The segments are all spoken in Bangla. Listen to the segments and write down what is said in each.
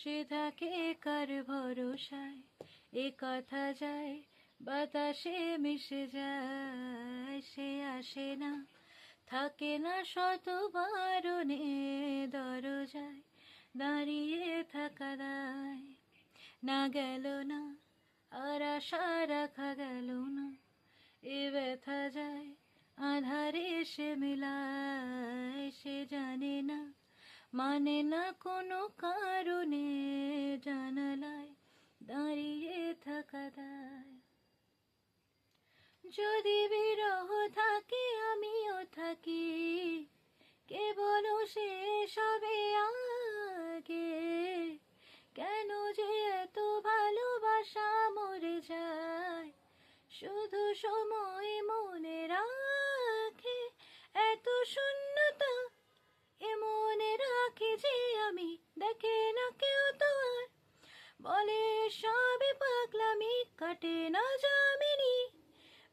সে থাকে কার ভরসায়, এ কথা যায় বাতাসে মিশে যায়। সে আসে না, থাকে না, শত বারণে দরজায় দাঁড়িয়ে থাকা দায়। না গেল না, আর আশা রাখা গেল না, এ ব্যথা যায় আধারে সে মিলায়। সে জানে না, মানে না কোনো কারণে, জানালায় দাঁড়িয়ে থাকা দায়। যদি বিরহ থাকে আমিও থাকি, কেবল সে সবে আগে। কেন যে এত ভালোবাসা মরে যায়, শুধু সময় মনে রাখে। এত শূন্যতা এ মনে রাখি যে আমি, দেখে না কেউ তো আর, বলে সবে পাগলামি, কাটে না যামিনী।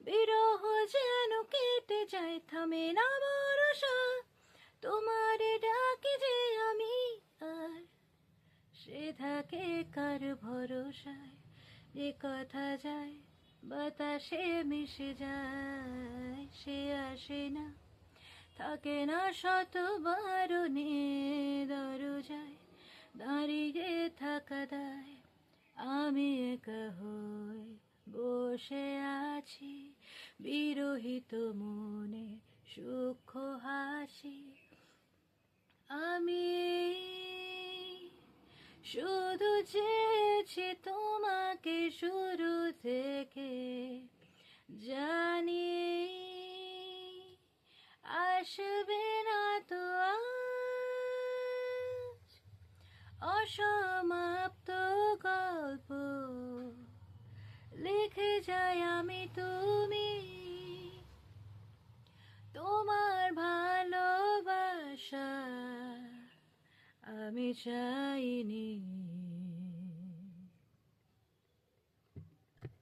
বিরহ যেন কেটে যায়, থামে না ভরসা, তোমারে ডাকি যে আমি আর। সে থাকে কার ভরসায়, এ কথা যায় বাতাসে মিশে যায়। সে আসে না, থাকে না, শত বারণে দরজায় দাঁড়িয়ে থাকা দায়। আমি একা হয়ে বসে আছি, বিরহিত মনে সূক্ষ্ম হাসি। আমি শুধু চেয়েছি তোমাকে শুরু থেকে, জানি আসবে না তো আজ। অসমাপ্ত গল্প লিখে যাই আমি, তুমি তোমার ভালোবাসা আমি চাইনি।